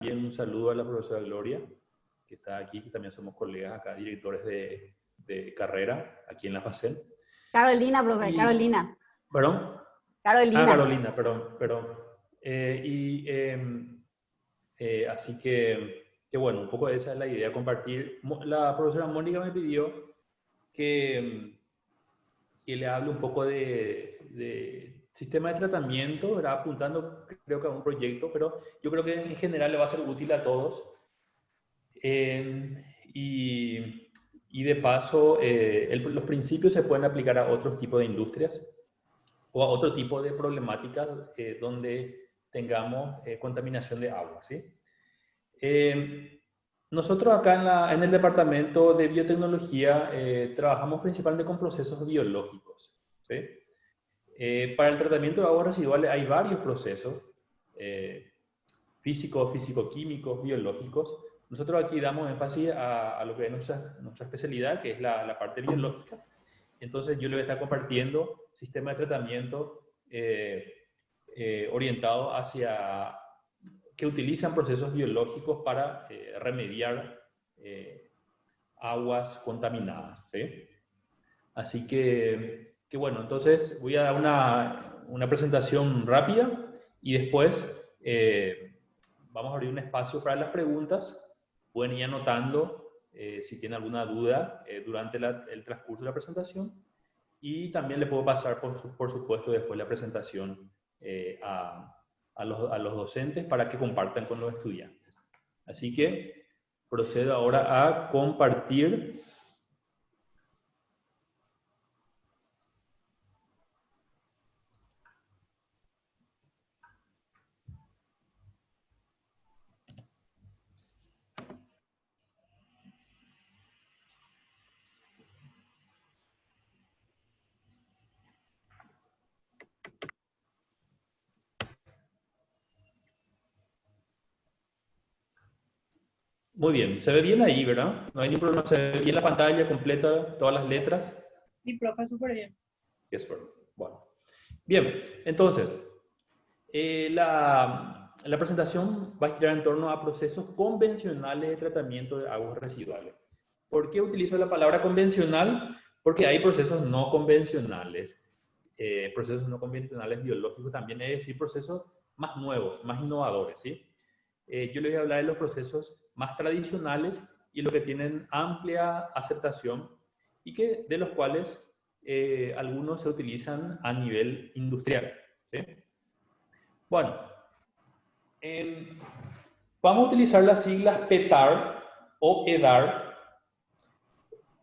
un saludo a la profesora Gloria, que está aquí, que también somos colegas acá, directores de carrera aquí en la FACEN. Carolina, profe, Carolina. ¿Perdón? Carolina. Ah, Carolina, perdón. Así que bueno, un poco esa es la idea, compartir. La profesora Mónica me pidió que le hable un poco de sistema de tratamiento, ¿verdad? Apuntando creo que a un proyecto, pero yo creo que en general le va a ser útil a todos. Y de paso, los principios se pueden aplicar a otros tipos de industrias o a otro tipo de problemáticas donde tengamos contaminación de agua, ¿sí? Nosotros acá en el departamento de biotecnología trabajamos principalmente con procesos biológicos, ¿sí? Para el tratamiento de aguas residuales hay varios procesos físicos, físico-químicos, biológicos. Nosotros aquí damos énfasis a lo que es nuestra especialidad, que es la parte biológica. Entonces yo le voy a estar compartiendo sistemas de tratamiento orientados hacia que utilizan procesos biológicos para remediar aguas contaminadas, ¿sí? Así que bueno, entonces voy a dar una presentación rápida y después vamos a abrir un espacio para las preguntas. Pueden ir anotando si tienen alguna duda durante el transcurso de la presentación, y también le puedo pasar, por supuesto, después la presentación a los docentes para que compartan con los estudiantes. Así que procedo ahora a compartir. Muy bien, se ve bien ahí, ¿verdad? No hay ningún problema, se ve bien la pantalla completa, todas las letras. Sí, profe, súper bien. Bueno, bien, entonces, la presentación va a girar en torno a procesos convencionales de tratamiento de aguas residuales. ¿Por qué utilizo la palabra convencional? Porque hay procesos no convencionales. Procesos no convencionales biológicos también, es decir, procesos más nuevos, más innovadores, ¿sí? Yo les voy a hablar de los procesos más tradicionales y los que tienen amplia aceptación y de los cuales algunos se utilizan a nivel industrial, ¿sí? Bueno, vamos a utilizar las siglas PETAR o EDAR.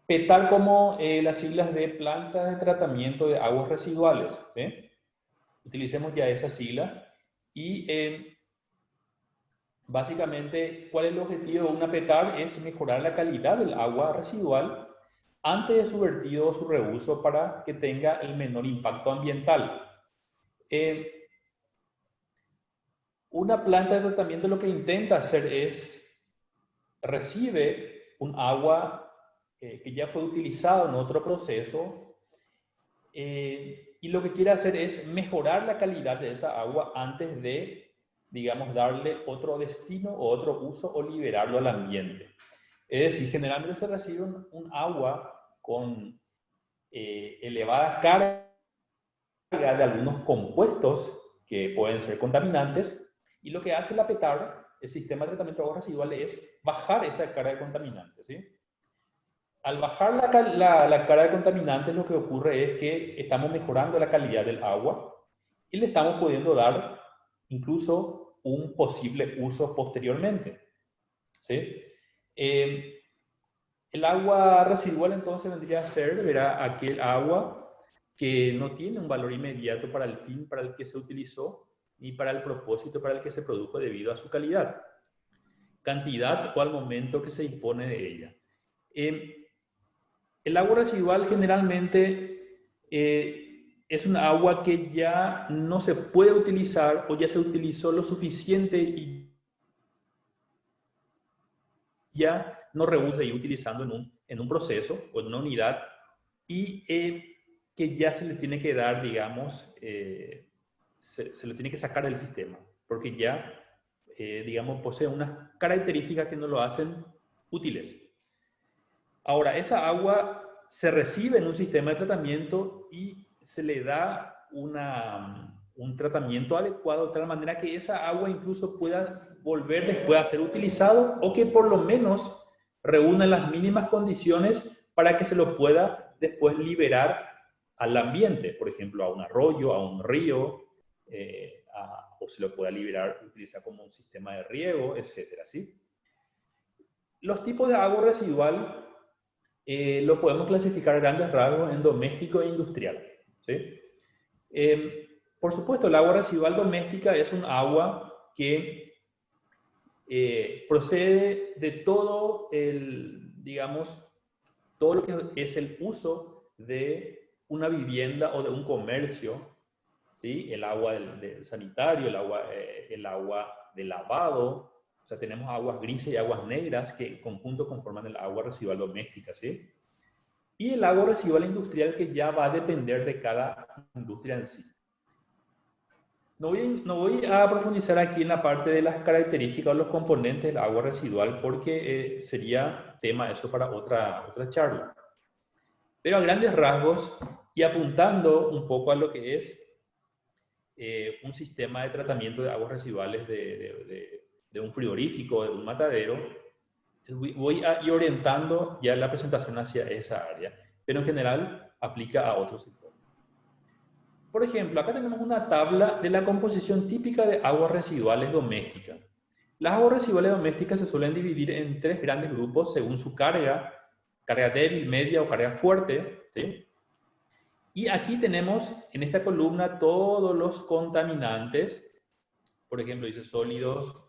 PETAR como las siglas de plantas de tratamiento de aguas residuales, ¿sí? Utilicemos ya esa sigla y básicamente, ¿cuál es el objetivo de una PETAR? Es mejorar la calidad del agua residual antes de su vertido o su reuso para que tenga el menor impacto ambiental. Una planta de tratamiento lo que intenta hacer es, recibe un agua que ya fue utilizado en otro proceso y lo que quiere hacer es mejorar la calidad de esa agua antes de, digamos, darle otro destino o otro uso o liberarlo al ambiente. Es decir, generalmente se recibe un agua con elevada carga de algunos compuestos que pueden ser contaminantes, y lo que hace la PETAR, el sistema de tratamiento de aguas residuales, es bajar esa carga de contaminantes, ¿sí? Al bajar la carga de contaminantes, lo que ocurre es que estamos mejorando la calidad del agua y le estamos pudiendo dar incluso un posible uso posteriormente, ¿sí? El agua residual entonces vendría a ser, verá, aquel agua que no tiene un valor inmediato para el fin para el que se utilizó ni para el propósito para el que se produjo debido a su calidad, cantidad o al momento que se dispone de ella. El agua residual generalmente es un agua que ya no se puede utilizar o ya se utilizó lo suficiente y ya no rehúsa ir utilizando en un proceso o en una unidad, y que ya se le tiene que dar, digamos, se le tiene que sacar del sistema, porque ya digamos, posee unas características que nos lo hacen útiles. Ahora, esa agua se recibe en un sistema de tratamiento y se le da un tratamiento adecuado de tal manera que esa agua incluso pueda volver después a ser utilizado o que por lo menos reúna las mínimas condiciones para que se lo pueda después liberar al ambiente, por ejemplo, a un arroyo, a un río, o se lo pueda liberar, utilizar como un sistema de riego, etcétera, ¿sí? Los tipos de agua residual lo podemos clasificar a grandes rasgos en doméstico e industrial, ¿sí? Por supuesto, el agua residual doméstica es un agua que procede de todo digamos, todo lo que es el uso de una vivienda o de un comercio, ¿sí? El agua del sanitario, el agua de lavado. O sea, tenemos aguas grises y aguas negras que en conjunto conforman el agua residual doméstica, ¿sí? Y el agua residual industrial, que ya va a depender de cada industria en sí. No voy a profundizar aquí en la parte de las características o los componentes del agua residual porque sería tema eso para otra charla. Pero a grandes rasgos y apuntando un poco a lo que es un sistema de tratamiento de aguas residuales de un frigorífico, de un matadero, voy a ir orientando ya la presentación hacia esa área, pero en general aplica a otros sectores. Por ejemplo, acá tenemos una tabla de la composición típica de aguas residuales domésticas. Las aguas residuales domésticas se suelen dividir en 3 grandes grupos según su carga débil, media o carga fuerte, ¿sí? Y aquí tenemos en esta columna todos los contaminantes. Por ejemplo, dice sólidos,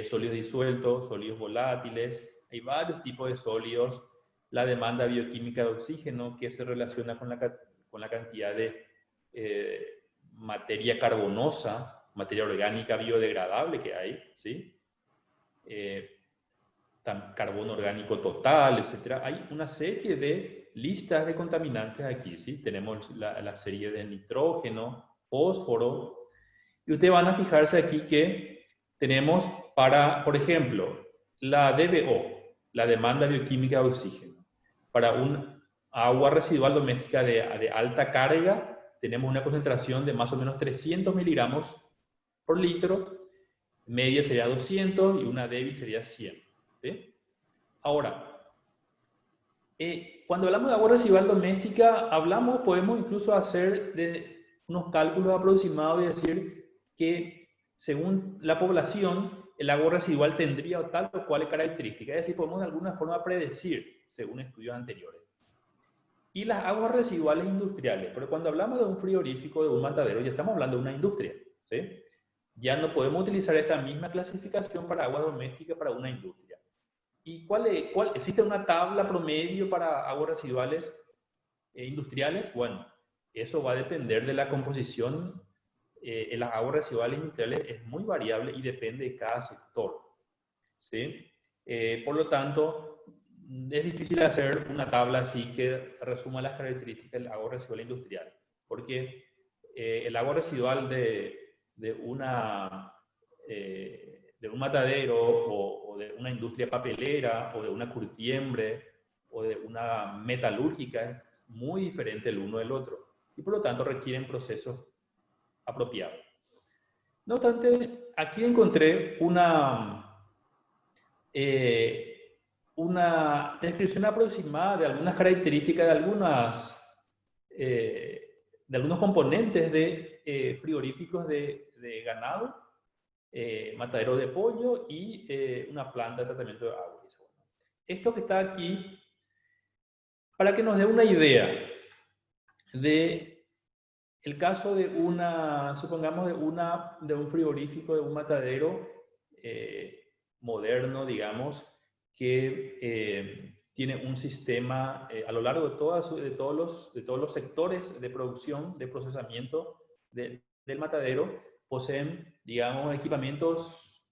sólidos disueltos, sólidos volátiles. Hay varios tipos de sólidos. La demanda bioquímica de oxígeno, que se relaciona con la cantidad de materia carbonosa, materia orgánica biodegradable que hay, ¿sí? Carbono orgánico total, etc. Hay una serie de listas de contaminantes aquí, ¿sí? Tenemos la serie de nitrógeno, fósforo, y ustedes van a fijarse aquí que tenemos para, por ejemplo, la DBO, la demanda bioquímica de oxígeno. Para un agua residual doméstica de alta carga, tenemos una concentración de más o menos 300 miligramos por litro, media sería 200 y una débil sería 100. ¿Sí? Ahora, cuando hablamos de agua residual doméstica, podemos incluso hacer unos cálculos aproximados y decir que según la población, el agua residual tendría tal o cual característica. Es decir, podemos de alguna forma predecir, según estudios anteriores. Y las aguas residuales industriales, porque cuando hablamos de un frigorífico, de un matadero, ya estamos hablando de una industria, ¿sí? Ya no podemos utilizar esta misma clasificación para aguas domésticas para una industria. ¿Y existe una tabla promedio para aguas residuales industriales? Bueno, eso va a depender de la composición. Las aguas residuales industriales es muy variable y depende de cada sector, ¿sí? Por lo tanto, es difícil hacer una tabla así que resuma las características del agua residual industrial, porque el agua residual de un matadero o de una industria papelera o de una curtiembre o de una metalúrgica es muy diferente el uno del otro y por lo tanto requieren procesos apropiados. No obstante, aquí encontré una descripción aproximada de algunas características de algunos componentes de frigoríficos de ganado, matadero de pollo y una planta de tratamiento de agua. Esto que está aquí, para que nos dé una idea de el caso de supongamos de un frigorífico, de un matadero moderno, digamos, que tiene un sistema a lo largo de todos los sectores de producción, de procesamiento del matadero, poseen, digamos, equipamientos,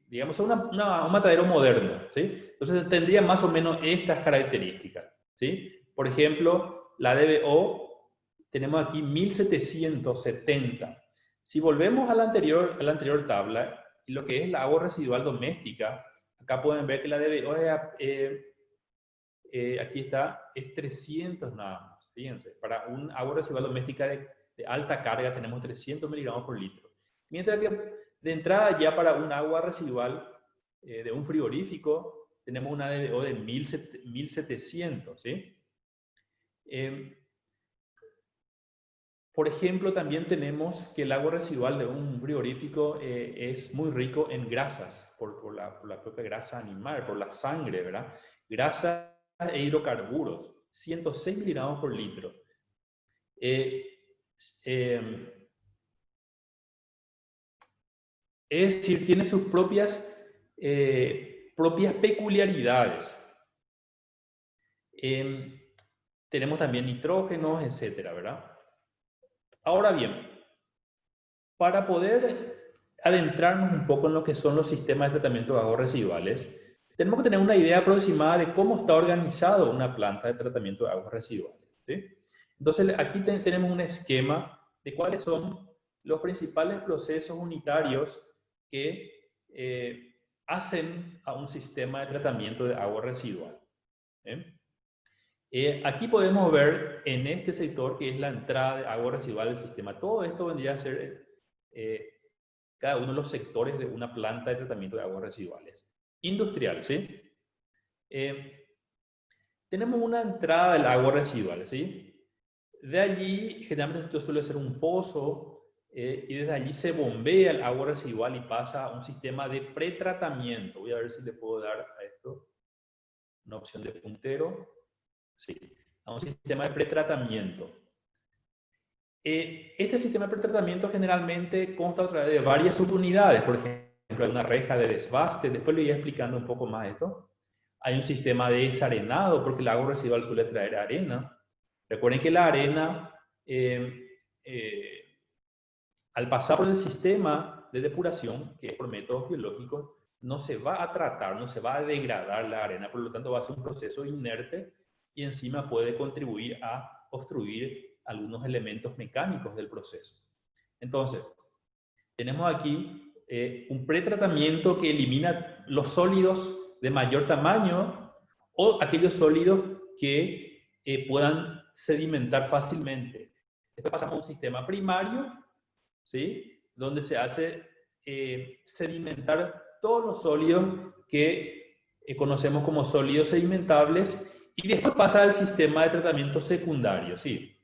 digamos, un matadero moderno, ¿sí? Entonces tendría más o menos estas características, ¿sí? Por ejemplo, la DBO, tenemos aquí 1770. Si volvemos a la anterior tabla, y lo que es la agua residual doméstica, acá pueden ver que la DBO aquí está, es 300 nada más. Fíjense, para un agua residual doméstica de alta carga tenemos 300 miligramos por litro. Mientras que de entrada ya para un agua residual de un frigorífico tenemos una DBO de 1700, ¿sí? Por ejemplo, también tenemos que el agua residual de un frigorífico es muy rico en grasas, por la propia grasa animal, por la sangre, ¿verdad? Grasas e hidrocarburos, 106 miligramos por litro. Es decir, tiene sus propias peculiaridades. Tenemos también nitrógenos, etcétera, ¿verdad? Ahora bien, para poder adentrarnos un poco en lo que son los sistemas de tratamiento de aguas residuales, tenemos que tener una idea aproximada de cómo está organizado una planta de tratamiento de aguas residuales, ¿sí? Entonces, aquí tenemos un esquema de cuáles son los principales procesos unitarios que hacen a un sistema de tratamiento de agua residual. Aquí podemos ver en este sector que es la entrada de agua residual del sistema. Todo esto vendría a ser cada uno de los sectores de una planta de tratamiento de aguas residuales. Industrial, ¿sí? Tenemos una entrada del agua residual, ¿sí? De allí, generalmente esto suele ser un pozo, y desde allí se bombea el agua residual y pasa a un sistema de pretratamiento. Voy a ver si le puedo dar a esto una opción de puntero. Sí, a un sistema de pretratamiento. Este sistema de pretratamiento generalmente consta a través de varias subunidades. Por ejemplo, hay una reja de desbaste. Después le voy explicando un poco más esto. Hay un sistema de desarenado, porque el agua residual suele traer arena. Recuerden que la arena, al pasar por el sistema de depuración, que es por métodos biológicos, no se va a tratar, no se va a degradar la arena, por lo tanto va a ser un proceso inerte y encima puede contribuir a obstruir algunos elementos mecánicos del proceso. Entonces, tenemos aquí un pretratamiento que elimina los sólidos de mayor tamaño o aquellos sólidos que puedan sedimentar fácilmente. Después pasamos a un sistema primario, ¿sí? Donde se hace sedimentar todos los sólidos que conocemos como sólidos sedimentables, y después pasa al sistema de tratamiento secundario, ¿sí?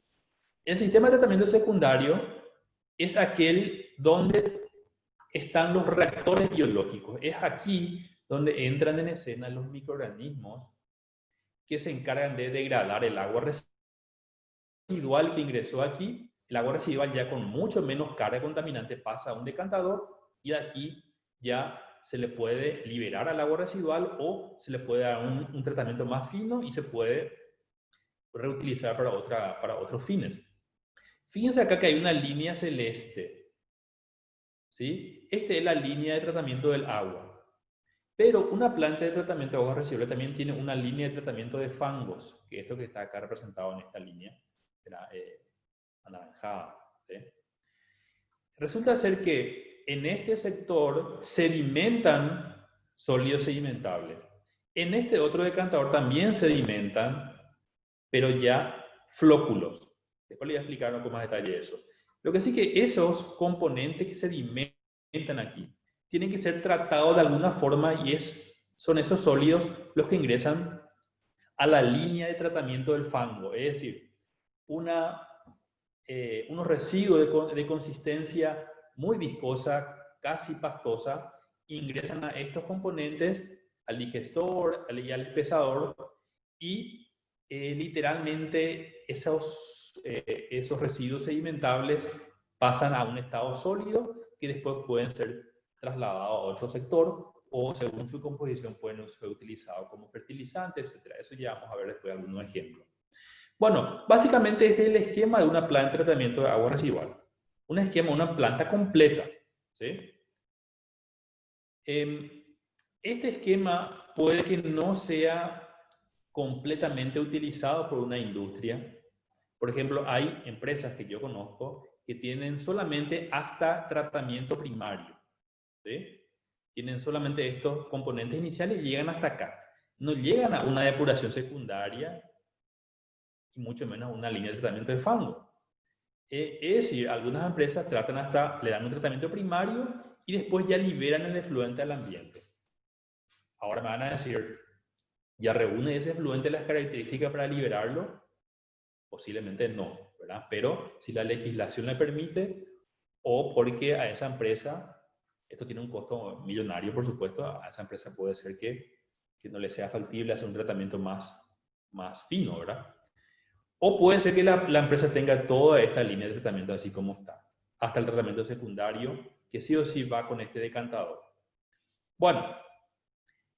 El sistema de tratamiento secundario es aquel donde están los reactores biológicos. Es aquí donde entran en escena los microorganismos que se encargan de degradar el agua residual que ingresó aquí. El agua residual ya con mucho menos carga contaminante pasa a un decantador y de aquí ya se le puede liberar al agua residual o se le puede dar un tratamiento más fino y se puede reutilizar para otros fines. Fíjense acá que hay una línea celeste, ¿sí? Esta es la línea de tratamiento del agua. Pero una planta de tratamiento de aguas residuales también tiene una línea de tratamiento de fangos, que es esto que está acá representado en esta línea, anaranjada, ¿sí? Resulta ser que en este sector sedimentan sólidos sedimentables. En este otro decantador también sedimentan, pero ya flóculos. Después le voy a explicar con más detalle eso. Lo que sí que esos componentes que sedimentan aquí tienen que ser tratados de alguna forma y son esos sólidos los que ingresan a la línea de tratamiento del fango. Es decir, unos residuos de consistencia muy viscosa, casi pastosa, ingresan a estos componentes, al digestor y al espesador, y literalmente esos residuos sedimentables pasan a un estado sólido que después pueden ser trasladados a otro sector o según su composición pueden ser utilizados como fertilizantes, etc. Eso ya vamos a ver después algunos ejemplos. Bueno, básicamente este es el esquema de una planta de tratamiento de agua residual. Un esquema, una planta completa, ¿sí? Este esquema puede que no sea completamente utilizado por una industria. Por ejemplo, hay empresas que yo conozco que tienen solamente hasta tratamiento primario, ¿sí? tienen solamente estos componentes iniciales y llegan hasta acá. No llegan a una depuración secundaria y mucho menos a una línea de tratamiento de fango. Es decir, algunas empresas le dan un tratamiento primario y después ya liberan el efluente al ambiente. Ahora me van a decir, ¿ya reúne ese efluente las características para liberarlo? Posiblemente no, ¿verdad? Pero si la legislación le permite, o porque a esa empresa, esto tiene un costo millonario, por supuesto, a esa empresa puede ser que no le sea factible hacer un tratamiento más fino, ¿verdad? O puede ser que la empresa tenga toda esta línea de tratamiento así como está, hasta el tratamiento secundario, que sí o sí va con este decantador. Bueno,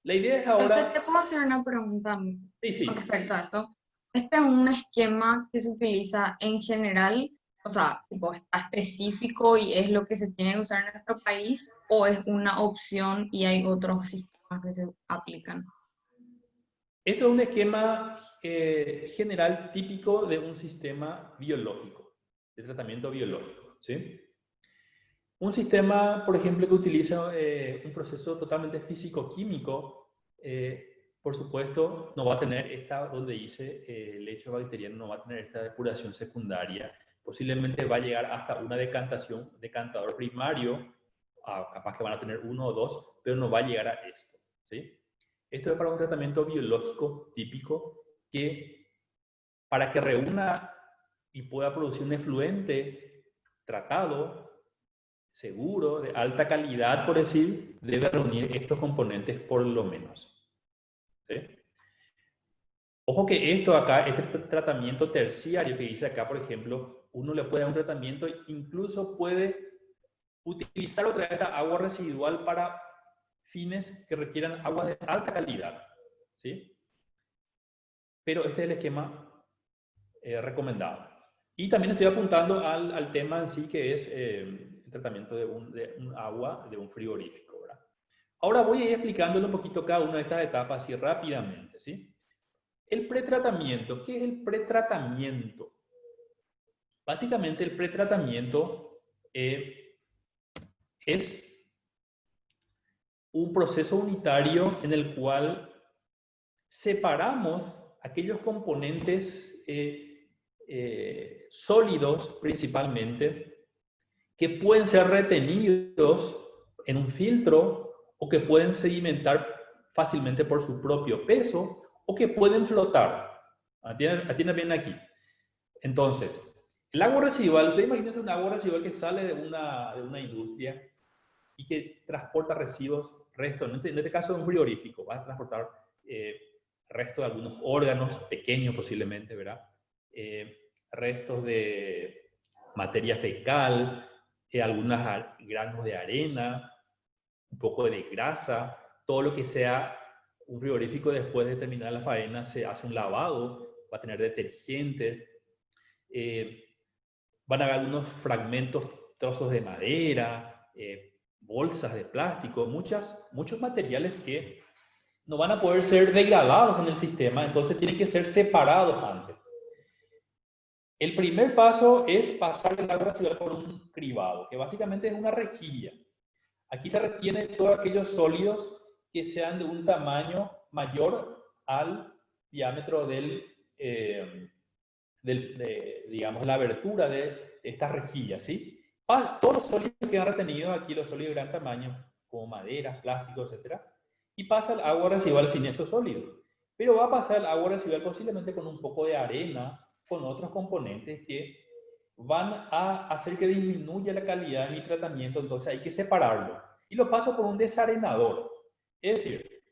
la idea es ahora... ¿Te puedo hacer una pregunta Sí. con respecto a esto? ¿Este es un esquema que se utiliza en general? O sea, tipo, ¿está específico y es lo que se tiene que usar en nuestro país? ¿O es una opción y hay otros sistemas que se aplican? Esto es un esquema general típico de un sistema biológico, de tratamiento biológico, ¿sí? Un sistema, por ejemplo, que utiliza un proceso totalmente físico-químico, por supuesto, no va a tener donde dice el lecho bacteriano, no va a tener esta depuración secundaria. Posiblemente va a llegar hasta una decantador primario, capaz que van a tener 1 o 2, pero no va a llegar a esto, ¿sí? Esto es para un tratamiento biológico típico que, para que reúna y pueda producir un efluente tratado, seguro, de alta calidad, por decir, debe reunir estos componentes por lo menos. ¿Sí? Ojo que esto acá, este tratamiento terciario que dice acá, por ejemplo, uno le puede dar un tratamiento, incluso puede utilizar otra vez esta agua residual para fines que requieran agua de alta calidad, ¿sí? Pero este es el esquema recomendado. Y también estoy apuntando al tema en sí, que es el tratamiento de un agua de un frigorífico, ¿verdad? Ahora voy a ir explicándole un poquito cada una de estas etapas así rápidamente, ¿sí? El pretratamiento. ¿Qué es el pretratamiento? Básicamente el pretratamiento es un proceso unitario en el cual separamos aquellos componentes sólidos principalmente que pueden ser retenidos en un filtro o que pueden sedimentar fácilmente por su propio peso o que pueden flotar. Atiendan bien aquí. Entonces, el agua residual, ustedes imagínense un agua residual que sale de una industria y que transporta residuos, restos, en este caso de un frigorífico, va a transportar restos de algunos órganos pequeños posiblemente, ¿verdad? Restos de materia fecal, algunos granos de arena, un poco de grasa, todo lo que sea un frigorífico después de terminar la faena se hace un lavado, va a tener detergente, van a haber algunos fragmentos, trozos de madera, bolsas de plástico, muchos materiales que no van a poder ser degradados en el sistema, entonces tienen que ser separados antes. El primer paso es pasar el agua residual por un cribado, que básicamente es una rejilla. Aquí se retienen todos aquellos sólidos que sean de un tamaño mayor al diámetro digamos, la abertura de esta rejilla, ¿sí? Todos los sólidos que han retenido aquí, los sólidos de gran tamaño, como madera, plástico, etc. Y pasa el agua residual sin esos sólidos. Pero va a pasar el agua residual posiblemente con un poco de arena, con otros componentes que van a hacer que disminuya la calidad de mi tratamiento, entonces hay que separarlo. Y lo paso por un desarenador. Es decir,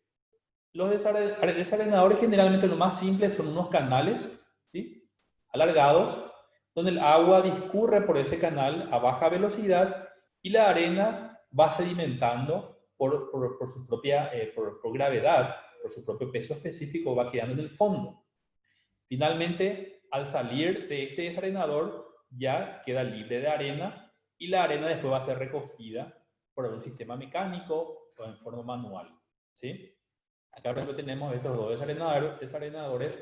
los desarenadores generalmente lo más simples son unos canales, ¿sí?, alargados, donde el agua discurre por ese canal a baja velocidad y la arena va sedimentando por su propia por gravedad, por su propio peso específico, va quedando en el fondo. Finalmente, al salir de este desarenador, ya queda libre de arena y la arena después va a ser recogida por un sistema mecánico o en forma manual, ¿sí? Acá, por ejemplo, tenemos estos dos desarenadores.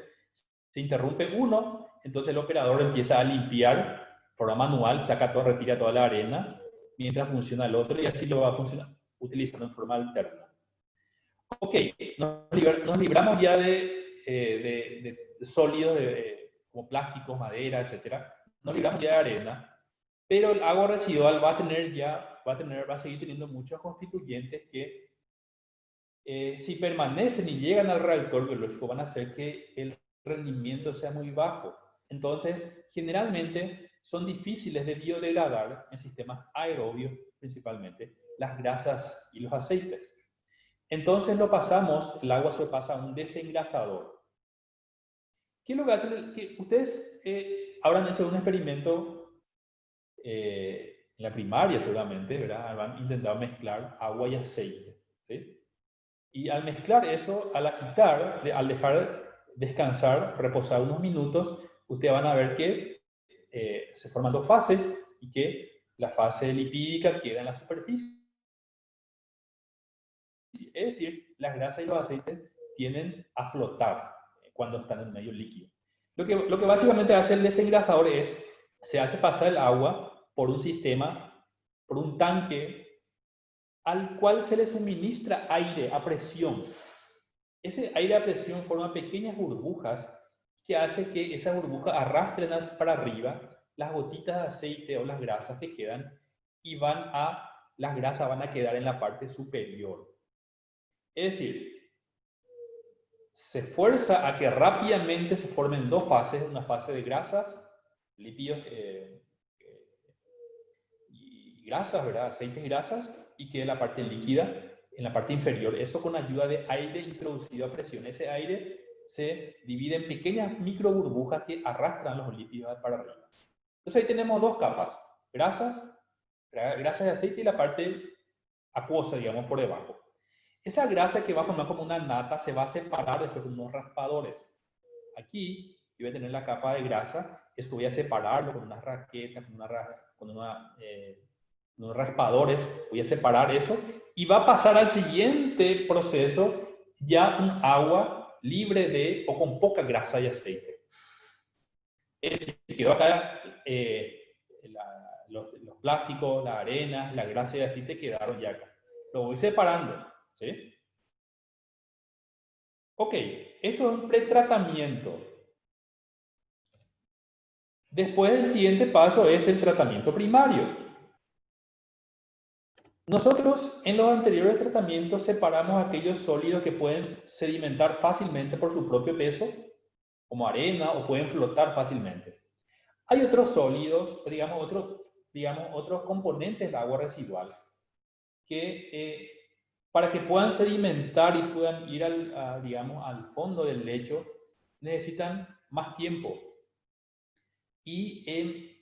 Se interrumpe uno, entonces el operador empieza a limpiar de forma manual, retira toda la arena, mientras funciona el otro y así lo va a funcionar. utilizando en forma alterna. Ok, nos libramos ya de sólidos como plásticos, madera, etc. Nos libramos ya de arena, pero el agua residual va a seguir teniendo muchos constituyentes que si permanecen y llegan al reactor biológico van a hacer que el rendimiento sea muy bajo. Entonces, generalmente son difíciles de biodegradar en sistemas aerobios, principalmente las grasas y los aceites. Entonces el agua se pasa a un desengrasador. ¿Qué es lo que hacen? Que ustedes habrán hecho un experimento en la primaria seguramente, ¿verdad? Habrán intentado mezclar agua y aceite, ¿sí? Y al mezclar eso, al dejar descansar, reposar unos minutos, ustedes van a ver que se forman dos fases y que la fase lipídica queda en la superficie. Es decir, las grasas y los aceites tienden a flotar cuando están en medio líquido. Lo que básicamente hace el desengrasador se hace pasar el agua por un sistema, por un tanque, al cual se le suministra aire a presión. Ese aire a presión forma pequeñas burbujas que hace que esas burbujas arrastren para arriba las gotitas de aceite o las grasas que quedan y las grasas van a quedar en la parte superior. Es decir, se fuerza a que rápidamente se formen dos fases, una fase de grasas, lípidos y grasas, ¿verdad? Aceites y grasas, y quede la parte líquida en la parte inferior. Eso con ayuda de aire introducido a presión. Ese aire se divide en pequeñas micro burbujas que arrastran los lípidos para arriba. Entonces ahí tenemos dos capas, grasas de aceite y la parte acuosa, digamos, por debajo. Esa grasa que va a formar como una nata se va a separar después con unos raspadores. Aquí yo voy a tener la capa de grasa, esto voy a separarlo con unas raquetas, con unos raspadores, voy a separar eso y va a pasar al siguiente proceso ya un agua libre o con poca grasa y aceite. Es decir, quedó acá los plásticos, la arena, la grasa y el aceite quedaron ya acá. Lo voy separando, ¿sí? Ok, esto es un pretratamiento. Después el siguiente paso es el tratamiento primario. Nosotros en los anteriores tratamientos separamos aquellos sólidos que pueden sedimentar fácilmente por su propio peso, como arena, o pueden flotar fácilmente. Hay otros sólidos, digamos otros componentes del agua residual, que para que puedan sedimentar y puedan ir al fondo del lecho, necesitan más tiempo. Y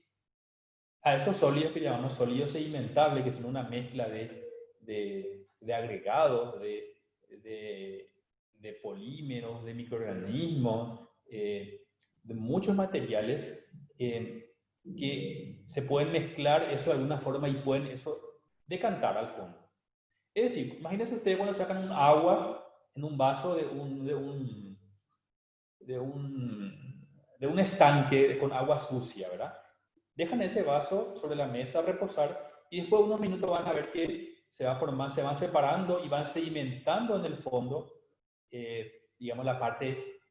a esos sólidos que llamamos sólidos sedimentables, que son una mezcla de agregados, de polímeros, de microorganismos, de muchos materiales que se pueden mezclar eso de alguna forma y pueden eso decantar al fondo. Es decir, imagínense ustedes cuando sacan un agua en un vaso de un estanque con agua sucia, ¿verdad? Dejan ese vaso sobre la mesa a reposar y después de unos minutos van a ver que se van separando y van sedimentando en el fondo, digamos, la parte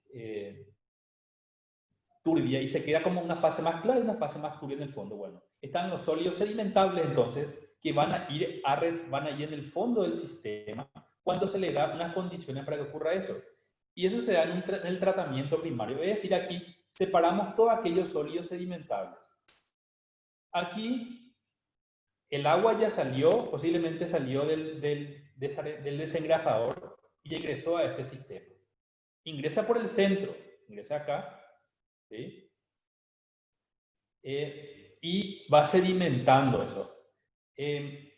turbia y se queda como una fase más clara y una fase más turbia en el fondo. Bueno, están los sólidos sedimentables entonces que van a ir en el fondo del sistema cuando se le da unas condiciones para que ocurra eso. Y eso se da en el tratamiento primario. Es decir, aquí separamos todos aquellos sólidos sedimentables. Aquí el agua ya salió, posiblemente salió del desengrasador y ingresó a este sistema. Ingresa por el centro, ingresa acá, ¿sí? Y va sedimentando eso. En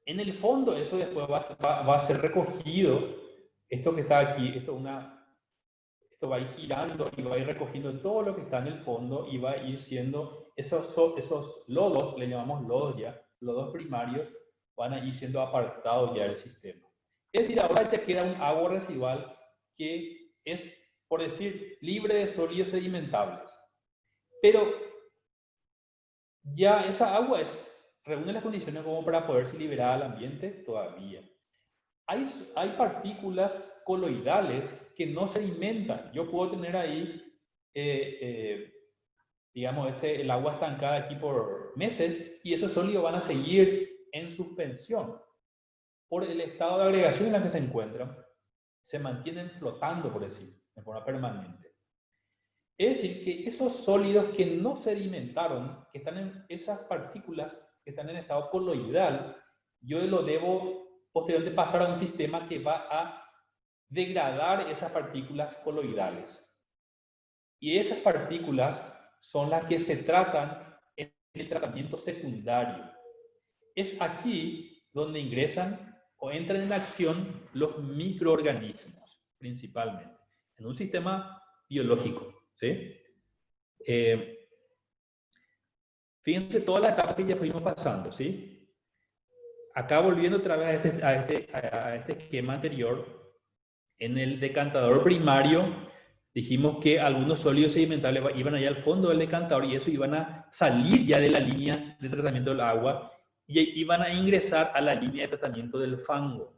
el fondo eso después va a ser recogido. Esto que está aquí, esto va a ir girando y va a ir recogiendo todo lo que está en el fondo y va a ir siendo esos lodos, le llamamos lodos ya, lodos primarios, van a ir siendo apartados ya del sistema. Es decir, ahora te queda un agua residual que es, por decir, libre de sólidos sedimentables. Pero ya esa agua es reúne las condiciones como para poderse liberar al ambiente todavía. Hay partículas coloidales que no sedimentan. Yo puedo tener ahí, digamos, el agua estancada aquí por meses y esos sólidos van a seguir en suspensión. Por el estado de agregación en el que se encuentran, se mantienen flotando, por decir, de forma permanente. Es decir, que esos sólidos que no sedimentaron, que están en esas partículas que están en estado coloidal, yo lo debo posteriormente pasar a un sistema que va a degradar esas partículas coloidales. Y esas partículas son las que se tratan en el tratamiento secundario. Es aquí donde ingresan o entran en acción los microorganismos, principalmente, en un sistema biológico. ¿Sí? Fíjense toda la etapa que ya fuimos pasando, ¿sí? Acá volviendo otra vez a este esquema anterior, en el decantador primario dijimos que algunos sólidos sedimentales iban allá al fondo del decantador y eso iban a salir ya de la línea de tratamiento del agua y iban a ingresar a la línea de tratamiento del fango,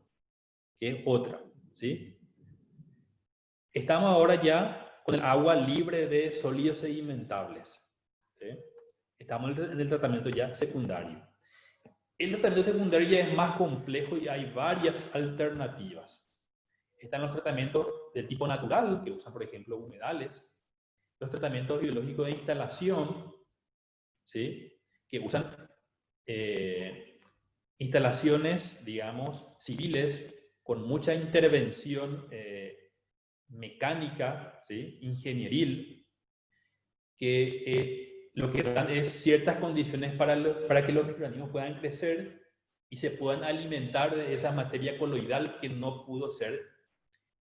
que es otra, ¿sí? Estamos ahora ya con el agua libre de sólidos sedimentables, ¿sí? Estamos en el tratamiento ya secundario. El tratamiento secundario ya es más complejo y hay varias alternativas. Están los tratamientos de tipo natural, que usan, por ejemplo, humedales. Los tratamientos biológicos de instalación, ¿sí? Que usan instalaciones, digamos, civiles con mucha intervención mecánica, ¿sí? Ingenieril, que lo que dan es ciertas condiciones para que los microorganismos puedan crecer y se puedan alimentar de esa materia coloidal que no pudo ser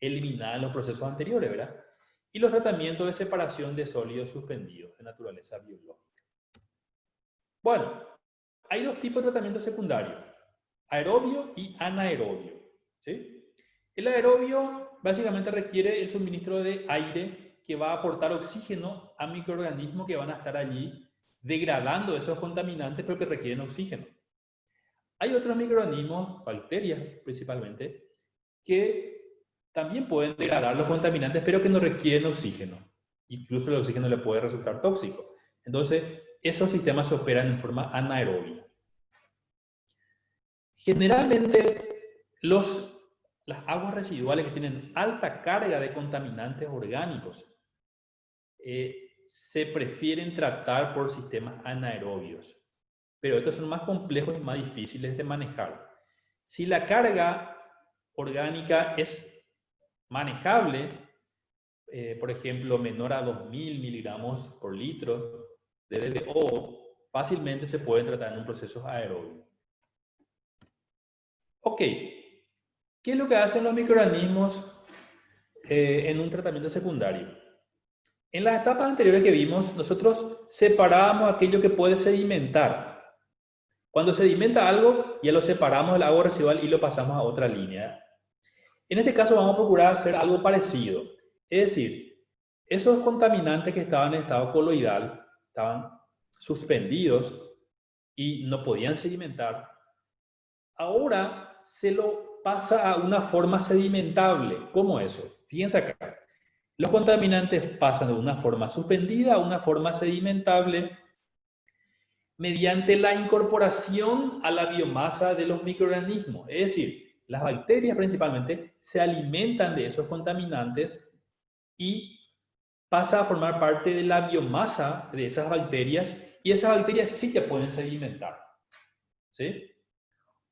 eliminada en los procesos anteriores, ¿verdad? Y los tratamientos de separación de sólidos suspendidos de naturaleza biológica. Bueno, hay dos tipos de tratamiento secundario, aerobio y anaerobio, ¿sí? El aerobio básicamente requiere el suministro de aire que va a aportar oxígeno a microorganismos que van a estar allí degradando esos contaminantes, pero que requieren oxígeno. Hay otros microorganismos, bacterias principalmente, que también pueden degradar los contaminantes, pero que no requieren oxígeno. Incluso el oxígeno le puede resultar tóxico. Entonces, esos sistemas se operan en forma anaerobia. Generalmente, las aguas residuales que tienen alta carga de contaminantes orgánicos se prefieren tratar por sistemas anaerobios. Pero estos son más complejos y más difíciles de manejar. Si la carga orgánica es manejable, por ejemplo, menor a 2000 miligramos por litro de DDO, fácilmente se pueden tratar en un proceso aerobio. Ok, ¿qué es lo que hacen los microorganismos en un tratamiento secundario? En las etapas anteriores que vimos, nosotros separábamos aquello que puede sedimentar. Cuando sedimenta algo, ya lo separamos del agua residual y lo pasamos a otra línea. En este caso vamos a procurar hacer algo parecido. Es decir, esos contaminantes que estaban en estado coloidal, estaban suspendidos y no podían sedimentar, ahora se lo pasa a una forma sedimentable. ¿Cómo eso? Fíjense acá. Los contaminantes pasan de una forma suspendida a una forma sedimentable mediante la incorporación a la biomasa de los microorganismos. Es decir, las bacterias principalmente se alimentan de esos contaminantes y pasa a formar parte de la biomasa de esas bacterias y esas bacterias sí que pueden sedimentar. ¿Sí?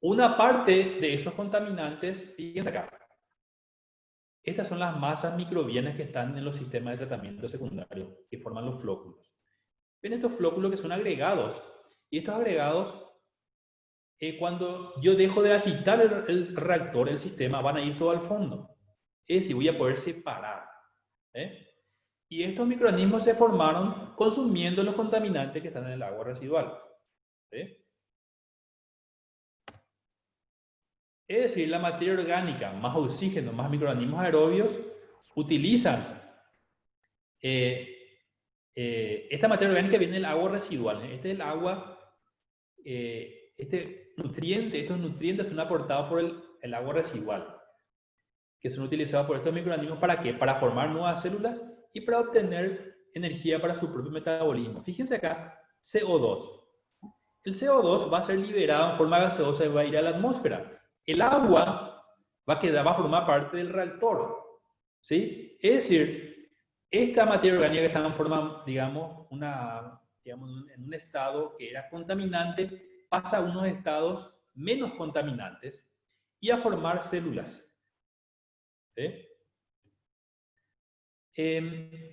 Una parte de esos contaminantes, fíjense acá, estas son las masas microbianas que están en los sistemas de tratamiento secundario, que forman los flóculos. Ven estos flóculos que son agregados, y estos agregados, cuando yo dejo de agitar el reactor, el sistema, van a ir todo al fondo. Es decir, voy a poder separar. Y estos microorganismos se formaron consumiendo los contaminantes que están en el agua residual. Es decir, la materia orgánica, más oxígeno, más microorganismos aerobios, utilizan esta materia orgánica viene del agua residual. Este es el agua estos nutrientes son aportados por el agua residual, que son utilizados por estos microorganismos ¿para qué? Para formar nuevas células y para obtener energía para su propio metabolismo. Fíjense acá, CO2. El CO2 va a ser liberado en forma gaseosa y va a ir a la atmósfera. El agua va a formar parte del reactor, ¿sí? Es decir, esta materia orgánica que estaba en forma, digamos, en un estado que era contaminante, pasa a unos estados menos contaminantes y a formar células. ¿Sí?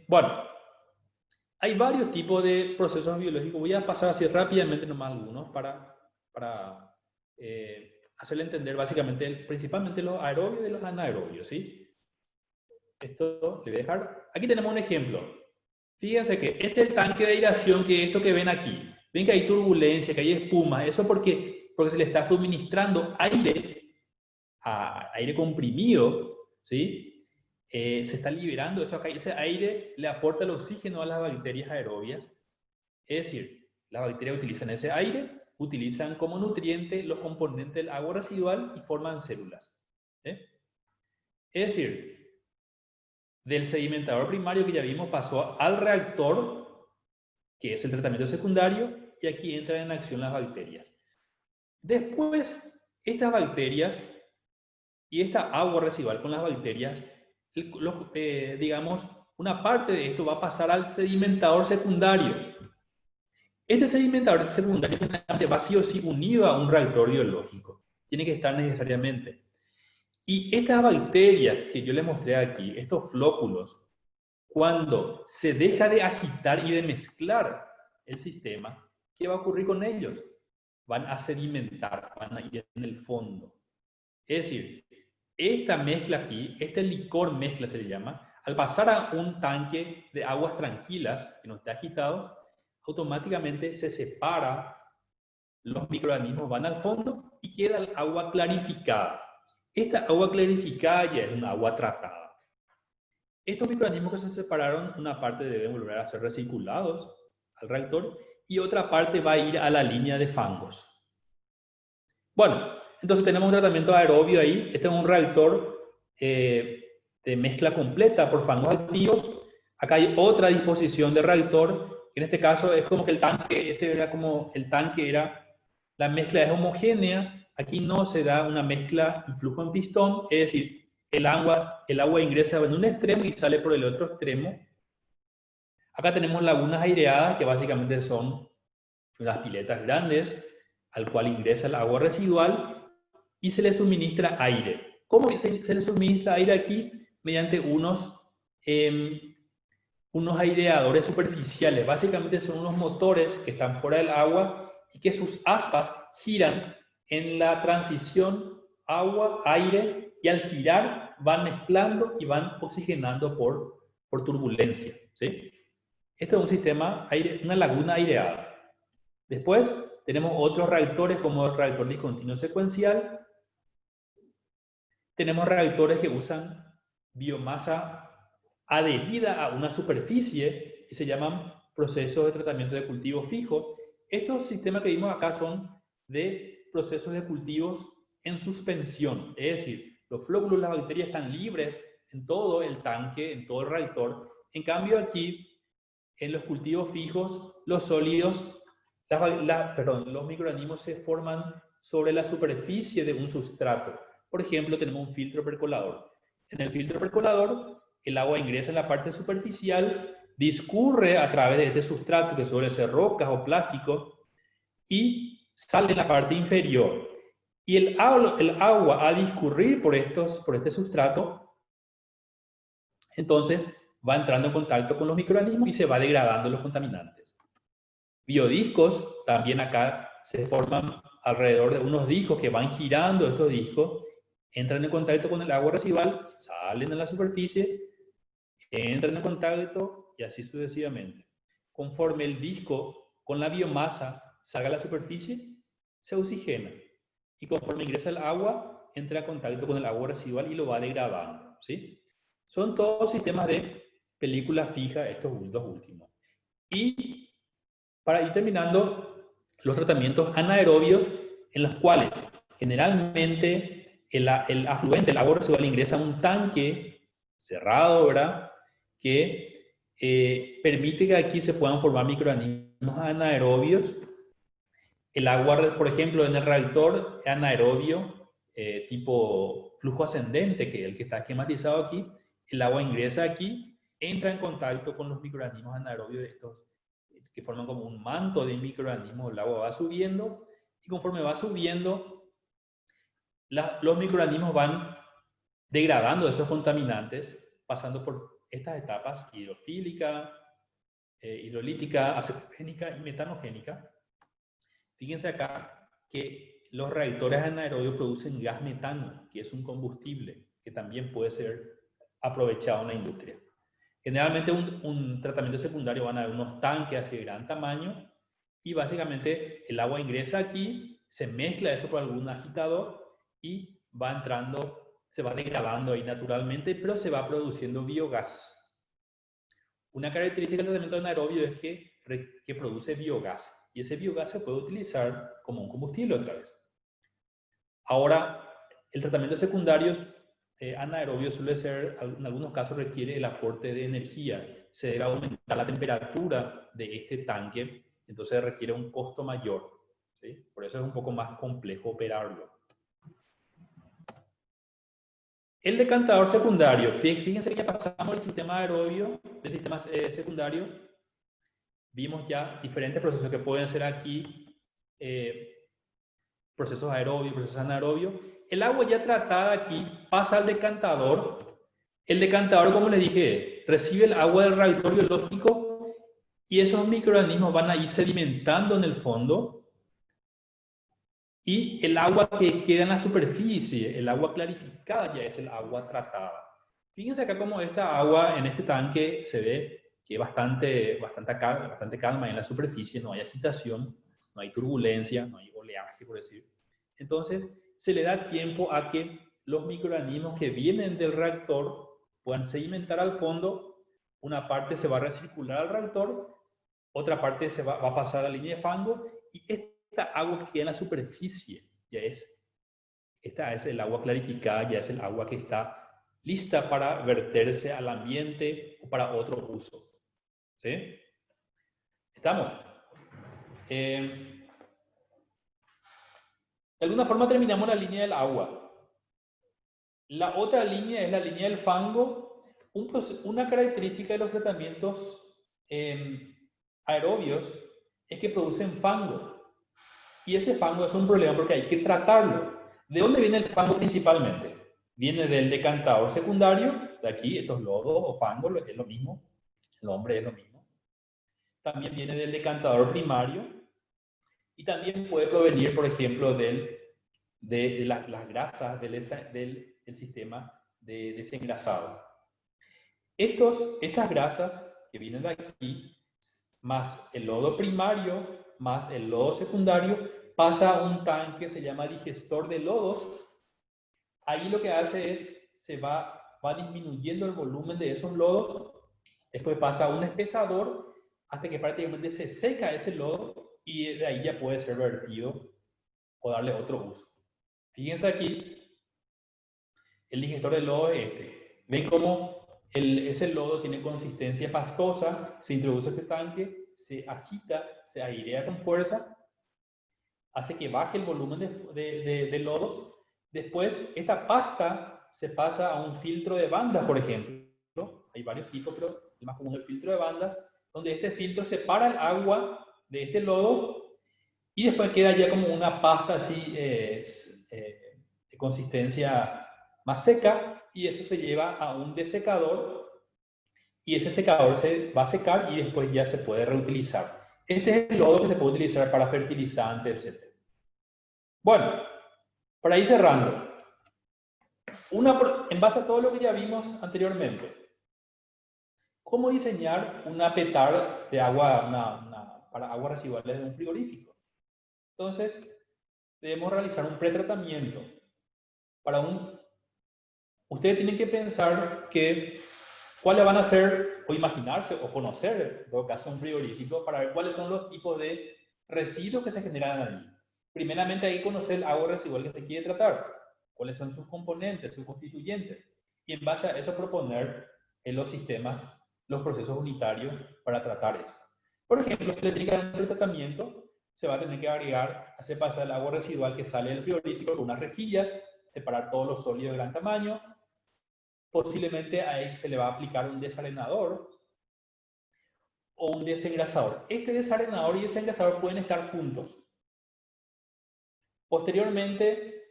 Bueno, hay varios tipos de procesos biológicos. Voy a pasar así rápidamente nomás algunos para hacerle entender básicamente, principalmente los aerobios y los anaerobios, ¿sí? Esto le voy a dejar. Aquí tenemos un ejemplo. Fíjense que este es el tanque de aireación, que es esto que ven aquí. Ven que hay turbulencia, que hay espuma. Eso porque se le está suministrando aire comprimido, ¿sí? Se está liberando eso acá. Ese aire le aporta el oxígeno a las bacterias aerobias. Es decir, las bacterias utilizan ese aire, utilizan como nutriente los componentes del agua residual y forman células. ¿Sí? Es decir, del sedimentador primario que ya vimos pasó al reactor, que es el tratamiento secundario, y aquí entran en acción las bacterias. Después, estas bacterias y esta agua residual con las bacterias, digamos, una parte de esto va a pasar al sedimentador secundario. Este sedimentador secundario va sí o sí unido a un reactor biológico. Tiene que estar necesariamente. Y estas bacterias que yo les mostré aquí, estos flóculos, cuando se deja de agitar y de mezclar el sistema, ¿qué va a ocurrir con ellos? Van a sedimentar, van a ir en el fondo. Es decir, esta mezcla aquí, este licor mezcla se le llama, al pasar a un tanque de aguas tranquilas, que no está agitado, automáticamente se separa, los microorganismos van al fondo y queda el agua clarificada. Esta agua clarificada ya es un agua tratada. Estos microorganismos que se separaron, una parte deben volver a ser recirculados al reactor y otra parte va a ir a la línea de fangos. Bueno, entonces tenemos un tratamiento aerobio ahí. Este es un reactor de mezcla completa por fangos activos. Acá hay otra disposición de reactor. En este caso es como que el tanque, la mezcla es homogénea. Aquí no se da una mezcla en flujo en pistón, es decir, el agua ingresa en un extremo y sale por el otro extremo. Acá tenemos lagunas aireadas, que básicamente son unas piletas grandes, al cual ingresa el agua residual y se le suministra aire. ¿Cómo se le suministra aire aquí? Mediante unos aireadores superficiales. Básicamente son unos motores que están fuera del agua y que sus aspas giran en la transición agua-aire, y al girar van mezclando y van oxigenando por turbulencia. ¿Sí? Este es un sistema, una laguna aireada. Después tenemos otros reactores como el reactor discontinuo secuencial. Tenemos reactores que usan biomasa adherida a una superficie y se llaman procesos de tratamiento de cultivo fijo. Estos sistemas que vimos acá son de procesos de cultivos en suspensión, es decir, los flóculos de las bacterias están libres en todo el tanque, en todo el reactor. En cambio aquí, en los cultivos fijos, los sólidos, los microorganismos se forman sobre la superficie de un sustrato. Por ejemplo, tenemos un filtro percolador. En el filtro percolador, el agua ingresa en la parte superficial, discurre a través de este sustrato, que suele ser rocas o plástico, y sale en la parte inferior. Y el agua, al discurrir por este sustrato, entonces va entrando en contacto con los microorganismos y se va degradando los contaminantes. Biodiscos, también acá se forman alrededor de unos discos que van girando. Estos discos entran en contacto con el agua residual, salen a la superficie, entran en contacto y así sucesivamente. Conforme el disco con la biomasa salga a la superficie, se oxigena. Y conforme ingresa el agua, entra en contacto con el agua residual y lo va degradando. ¿Sí? Son todos sistemas de película fija, estos dos últimos. Y para ir terminando, los tratamientos anaerobios, en los cuales generalmente el afluente, el agua residual, ingresa a un tanque cerrado, ¿verdad? Que permite que aquí se puedan formar microorganismos anaerobios. El agua, por ejemplo, en el reactor anaerobio, tipo flujo ascendente, que es el que está esquematizado aquí, el agua ingresa aquí, entra en contacto con los microorganismos anaerobios de estos, que forman como un manto de microorganismos. El agua va subiendo, y conforme va subiendo, los microorganismos van degradando esos contaminantes, pasando por estas etapas: hidrofílica, hidrolítica, acetogénica y metanogénica. Fíjense acá que los reactores anaerobios producen gas metano, que es un combustible que también puede ser aprovechado en la industria. Generalmente un tratamiento secundario van a haber unos tanques así de gran tamaño, y básicamente el agua ingresa aquí, se mezcla eso con algún agitador y va entrando, se va degradando ahí naturalmente, pero se va produciendo biogás. Una característica del tratamiento anaerobio es que produce biogás, y ese biogás se puede utilizar como un combustible otra vez. Ahora, el tratamiento secundario anaerobio suele ser, en algunos casos requiere el aporte de energía. Se debe aumentar la temperatura de este tanque, entonces requiere un costo mayor, ¿sí? Por eso es un poco más complejo operarlo. El decantador secundario, fíjense que ya pasamos del sistema aerobio, del sistema secundario, vimos ya diferentes procesos que pueden ser aquí, procesos aerobios, procesos anaerobios. El agua ya tratada aquí pasa al decantador. El decantador, como les dije, recibe el agua del reactor biológico, y esos microorganismos van a ir sedimentando en el fondo, y el agua que queda en la superficie, el agua clarificada, ya es el agua tratada. Fíjense acá cómo esta agua en este tanque se ve que es bastante calma en la superficie, no hay agitación, no hay turbulencia, no hay oleaje, por decir. Entonces, se le da tiempo a que los microorganismos que vienen del reactor puedan sedimentar al fondo. Una parte se va a recircular al reactor, otra parte se va a pasar a la línea de fango, y esta agua que queda en la superficie esta es el agua clarificada, ya es el agua que está lista para verterse al ambiente o para otro uso. ¿Sí? ¿Estamos? De alguna forma terminamos la línea del agua. La otra línea es la línea del fango. Una característica de los tratamientos aerobios es que producen fango. Y ese fango es un problema porque hay que tratarlo. ¿De dónde viene el fango principalmente? Viene del decantador secundario, de aquí, estos lodos o fango, es lo mismo, el nombre es lo mismo. También viene del decantador primario, y también puede provenir, por ejemplo, de las grasas del sistema de desengrasado. Estas grasas que vienen de aquí, más el lodo primario, más el lodo secundario, pasa a un tanque que se llama digestor de lodos. Ahí lo que hace es, va disminuyendo el volumen de esos lodos, después pasa a un espesador hasta que prácticamente se seca ese lodo, y de ahí ya puede ser vertido o darle otro uso. Fíjense aquí, el digestor de lodo es este. Ven cómo ese lodo tiene consistencia pastosa, se introduce a este tanque, se agita, se airea con fuerza, hace que baje el volumen de lodos. Después, esta pasta se pasa a un filtro de bandas, por ejemplo. Hay varios tipos, pero el más común es el filtro de bandas, donde este filtro separa el agua de este lodo, y después queda ya como una pasta así de consistencia más seca, y eso se lleva a un desecador, y ese secador se va a secar y después ya se puede reutilizar. Este es el lodo que se puede utilizar para fertilizantes, etc. Bueno, para ir cerrando, en base a todo lo que ya vimos anteriormente, ¿cómo diseñar una petar de agua, para aguas residuales de un frigorífico? Entonces, debemos realizar un pretratamiento. Ustedes tienen que pensar cuáles van a ser, o imaginarse, o conocer, en todo caso, un frigorífico, para ver cuáles son los tipos de residuos que se generan allí. Primeramente hay que conocer el agua residual que se quiere tratar, cuáles son sus componentes, sus constituyentes, y en base a eso proponer en los sistemas los procesos unitarios para tratar eso. Por ejemplo, si le tiene que tratamiento, se va a tener que agregar, hacer pasar el agua residual que sale del frigorífico con unas rejillas, separar todos los sólidos de gran tamaño. Posiblemente ahí se le va a aplicar un desarenador o un desengrasador. Este desarenador y desengrasador pueden estar juntos. Posteriormente,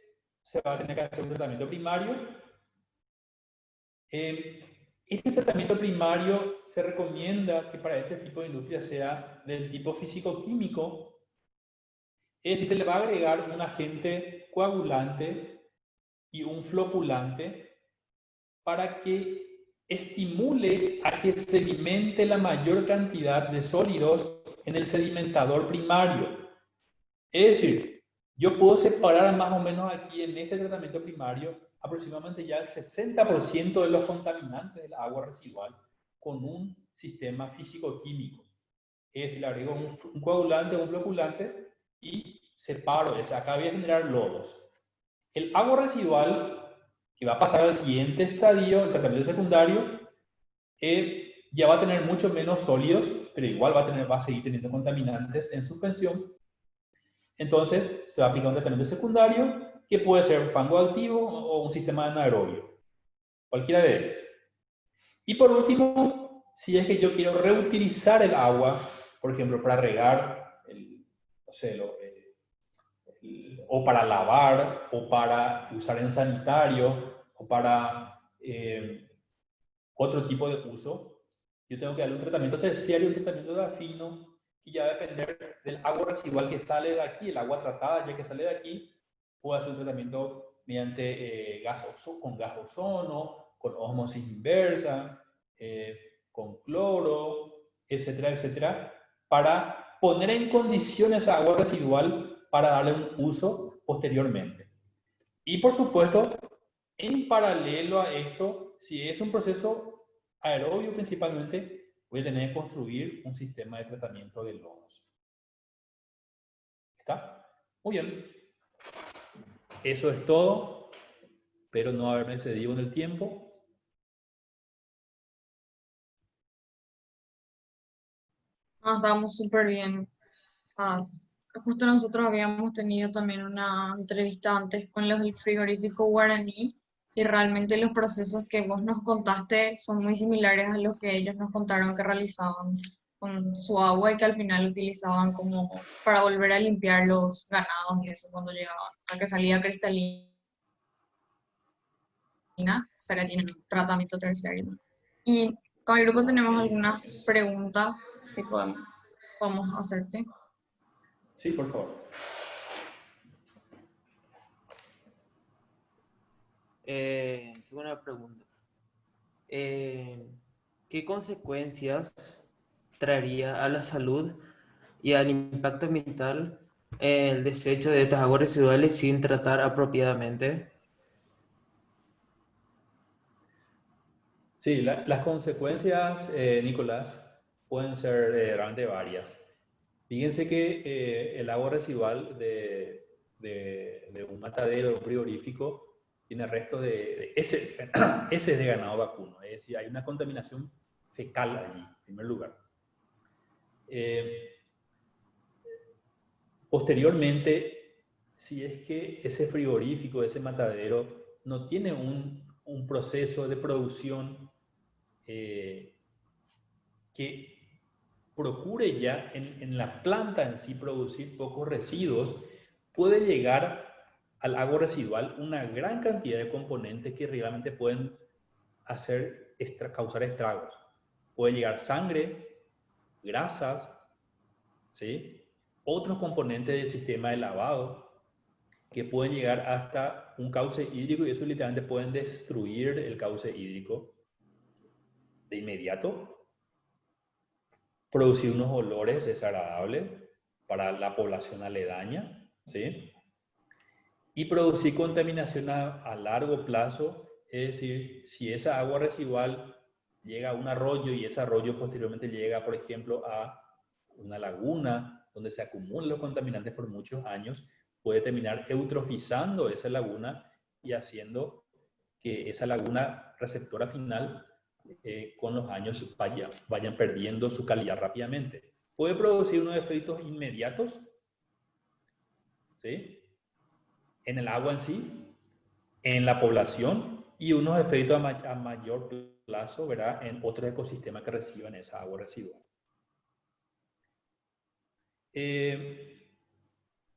se va a tener que hacer un tratamiento primario. Este tratamiento primario se recomienda que para este tipo de industria sea del tipo físico-químico. Es decir, se le va a agregar un agente coagulante y un floculante para que estimule a que sedimente la mayor cantidad de sólidos en el sedimentador primario. Es decir, yo puedo separar más o menos aquí en este tratamiento primario aproximadamente ya el 60% de los contaminantes del agua residual con un sistema físico-químico. Es decir, le agrego un coagulante o un floculante y separo ese. Acá voy a generar lodos. El agua residual que va a pasar al siguiente estadio, el tratamiento secundario, ya va a tener mucho menos sólidos, pero igual va a seguir teniendo contaminantes en suspensión. Entonces, se va a aplicar un tratamiento secundario que puede ser fango activo o un sistema anaerobio, cualquiera de ellos. Y por último, si es que yo quiero reutilizar el agua, por ejemplo, para regar, o para lavar, o para usar en sanitario, o para otro tipo de uso, yo tengo que darle un tratamiento terciario, un tratamiento de afino, y ya va a depender del agua residual que sale de aquí, el agua tratada ya que sale de aquí, puedo hacer un tratamiento mediante con gas ozono, con ósmosis inversa, con cloro, etcétera, etcétera, para poner en condiciones esa agua residual para darle un uso posteriormente. Y por supuesto, en paralelo a esto, si es un proceso aerobio principalmente, voy a tener que construir un sistema de tratamiento de lodos. ¿Está? Muy bien. Eso es todo. Espero no haberme excedido en el tiempo. Estamos súper bien. Justo nosotros habíamos tenido también una entrevista antes con los del frigorífico Guaraní y realmente los procesos que vos nos contaste son muy similares a los que ellos nos contaron que realizaban con su agua y que al final utilizaban como para volver a limpiar los ganados y eso cuando llegaban. O sea, que salía cristalina, o sea, que tienen un tratamiento terciario. Y con el grupo tenemos algunas preguntas, si podemos hacerte. Sí, por favor. Tengo una pregunta. ¿Qué consecuencias traería a la salud y al impacto ambiental el desecho de estas aguas residuales sin tratar apropiadamente? Sí, las consecuencias, Nicolás, pueden ser realmente varias. Fíjense que el agua residual de un matadero, de un frigorífico, tiene restos de heces de ganado vacuno. Es decir, hay una contaminación fecal allí, en primer lugar. Posteriormente, si es que ese frigorífico, ese matadero, no tiene un proceso de producción que procure ya en la planta en sí producir pocos residuos, puede llegar al agua residual una gran cantidad de componentes que realmente pueden causar estragos. Puede llegar sangre, grasas, ¿sí? Otros componentes del sistema de lavado que pueden llegar hasta un cauce hídrico y eso literalmente pueden destruir el cauce hídrico de inmediato, producir unos olores desagradables para la población aledaña, ¿sí? Y producir contaminación a largo plazo, es decir, si esa agua residual llega a un arroyo y ese arroyo posteriormente llega, por ejemplo, a una laguna donde se acumulan los contaminantes por muchos años, puede terminar eutrofizando esa laguna y haciendo que esa laguna receptora final con los años vayan perdiendo su calidad rápidamente. Puede producir unos efectos inmediatos, ¿sí?, en el agua en sí, en la población, y unos efectos a mayor plazo, ¿verdad?, en otros ecosistemas que reciban esa agua residual.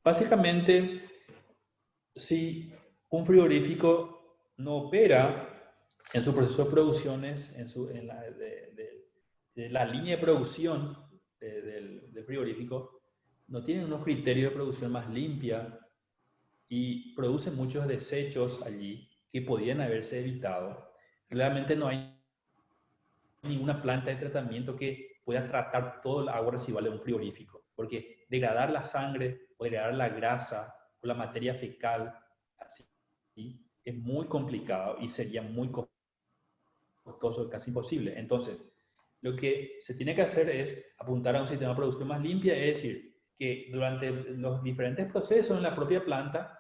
Básicamente, si un frigorífico no opera en su proceso de producciones, de la línea de producción del frigorífico, no tiene unos criterios de producción más limpia y produce muchos desechos allí que podían haberse evitado, realmente no hay ninguna planta de tratamiento que pueda tratar todo el agua residual de un frigorífico, porque degradar la sangre o degradar la grasa o la materia fecal así es muy complicado y sería muy costoso, casi imposible. Entonces, lo que se tiene que hacer es apuntar a un sistema de producción más limpia, es decir, que durante los diferentes procesos en la propia planta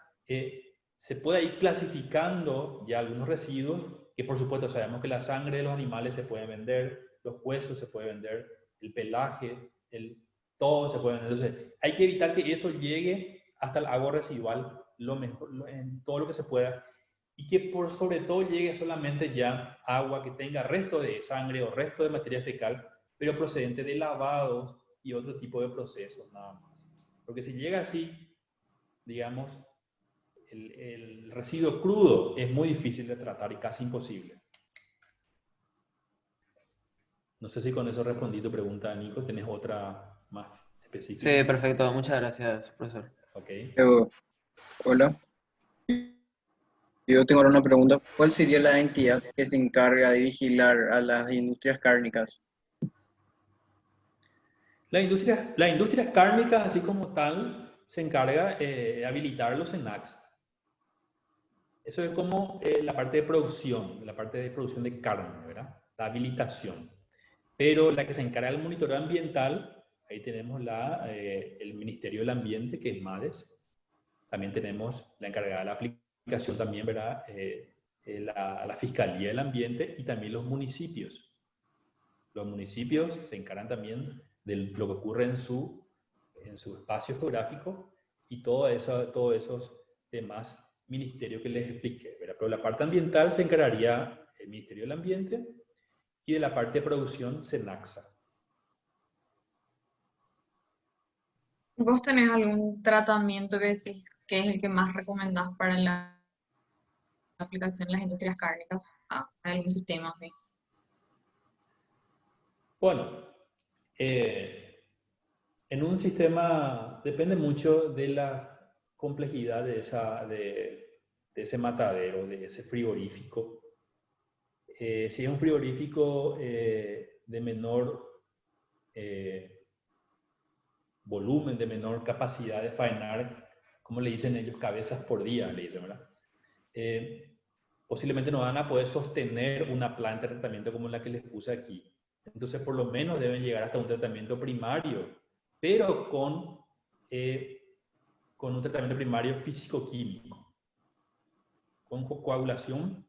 se pueda ir clasificando ya algunos residuos, que por supuesto sabemos que la sangre de los animales se puede vender, los huesos se pueden vender, el pelaje, todo se puede vender. Entonces, hay que evitar que eso llegue hasta el agua residual lo mejor, en todo lo que se pueda, y que por sobre todo llegue solamente ya agua que tenga resto de sangre o resto de materia fecal, pero procedente de lavados y otro tipo de procesos, nada más. Porque si llega así, digamos, el residuo crudo es muy difícil de tratar y casi imposible. No sé si con eso respondí tu pregunta, Nico. ¿Tenés otra más específica? Sí, perfecto. Muchas gracias, profesor. Ok. Hola, yo tengo una pregunta. ¿Cuál sería la entidad que se encarga de vigilar a las industrias cárnicas? La industria cárnica, así como tal, se encarga de habilitar los SENACs. Eso es como la parte de producción de carne, ¿verdad? La habilitación. Pero la que se encarga del monitoreo ambiental, ahí tenemos el Ministerio del Ambiente, que es MADES. También tenemos la encargada de la aplicación, también, ¿verdad? La Fiscalía del Ambiente y también los municipios. Los municipios se encargan también de lo que ocurre en su espacio geográfico y todos esos demás ministerios que les expliqué, ¿verdad? Pero la parte ambiental se encargaría el Ministerio del Ambiente y de la parte de producción SENACSA. ¿Vos tenés algún tratamiento que decís que es el que más recomendás para la aplicación en las industrias cárnicas? ¿Algún sistema así? Bueno, en un sistema depende mucho de la complejidad de ese matadero, de ese frigorífico. Si es un frigorífico de menor volumen, de menor capacidad de faenar, como le dicen ellos, cabezas por día, le dicen, ¿verdad? Posiblemente no van a poder sostener una planta de tratamiento como la que les puse aquí. Entonces, por lo menos deben llegar hasta un tratamiento primario, pero con un tratamiento primario físico-químico, con coagulación,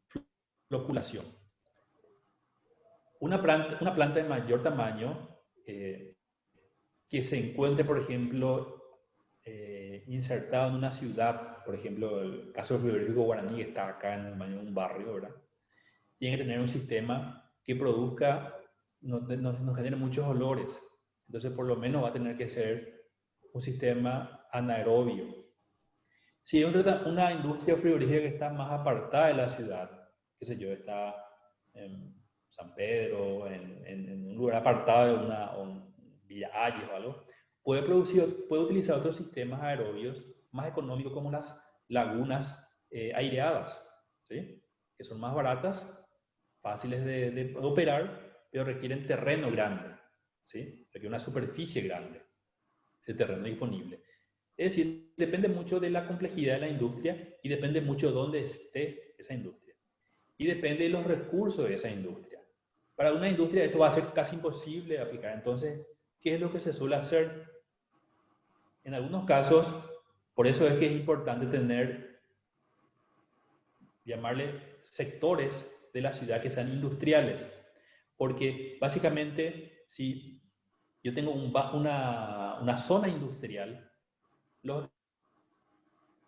floculación. Una planta de mayor tamaño que se encuentre, por ejemplo, insertado en una ciudad, por ejemplo, el caso del frigorífico Guaraní, que está acá en un barrio, ¿verdad? Tiene que tener un sistema que produzca, no genere muchos olores. Entonces, por lo menos va a tener que ser un sistema anaerobio. Si es una industria frigorífica que está más apartada de la ciudad, qué sé yo, está en San Pedro, en un lugar apartado de un Villa Ayes o algo, puede utilizar otros sistemas aerobios más económicos como las lagunas aireadas, ¿sí? Que son más baratas, fáciles de operar, pero requieren terreno grande, ¿sí? Requiere una superficie grande de terreno disponible. Es decir, depende mucho de la complejidad de la industria y depende mucho de dónde esté esa industria. Y depende de los recursos de esa industria. Para una industria esto va a ser casi imposible de aplicar. Entonces, ¿qué es lo que se suele hacer? En algunos casos, por eso es que es importante tener, llamarle sectores de la ciudad que sean industriales, porque básicamente si yo tengo una zona industrial, los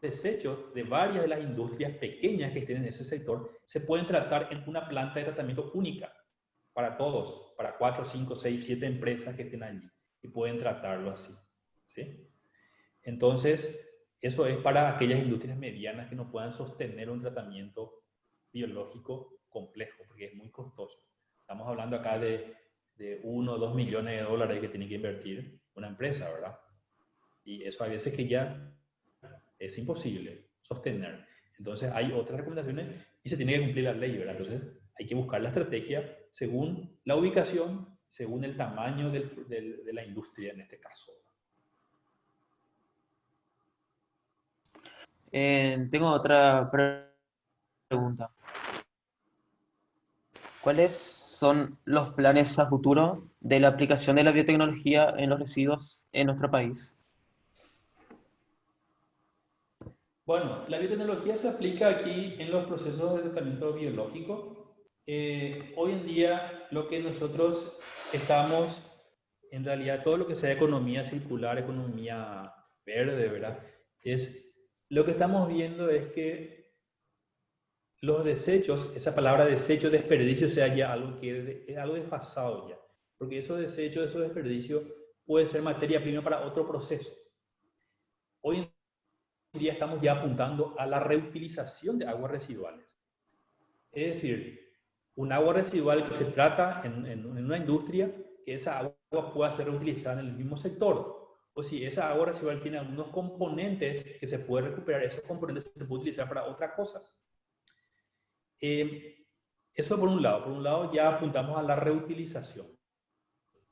desechos de varias de las industrias pequeñas que estén en ese sector se pueden tratar en una planta de tratamiento única para todos, para 4, 5, 6, 7 empresas que estén allí y pueden tratarlo así, ¿sí? Entonces, eso es para aquellas industrias medianas que no puedan sostener un tratamiento biológico complejo, porque es muy costoso. Estamos hablando acá de 1 o 2 millones de dólares que tiene que invertir una empresa, ¿verdad? Y eso a veces que ya es imposible sostener. Entonces hay otras recomendaciones y se tiene que cumplir la ley, ¿verdad? Entonces hay que buscar la estrategia según la ubicación, según el tamaño de la industria en este caso. Tengo otra pregunta. ¿Cuáles son los planes a futuro de la aplicación de la biotecnología en los residuos en nuestro país? Bueno, la biotecnología se aplica aquí en los procesos de tratamiento biológico. Hoy en día lo que nosotros estamos, en realidad todo lo que sea economía circular, economía verde, ¿verdad? Lo que estamos viendo es que los desechos, esa palabra desecho, desperdicio, sea ya algo que es algo desfasado ya. Porque esos desechos, esos desperdicios pueden ser materia prima para otro proceso. Hoy en día estamos ya apuntando a la reutilización de aguas residuales. Es decir, un agua residual que se trata en una industria, que esa agua pueda ser reutilizada en el mismo sector. O si esa agua residual tiene algunos componentes que se puede recuperar, esos componentes se pueden utilizar para otra cosa. Eso por un lado. Por un lado ya apuntamos a la reutilización.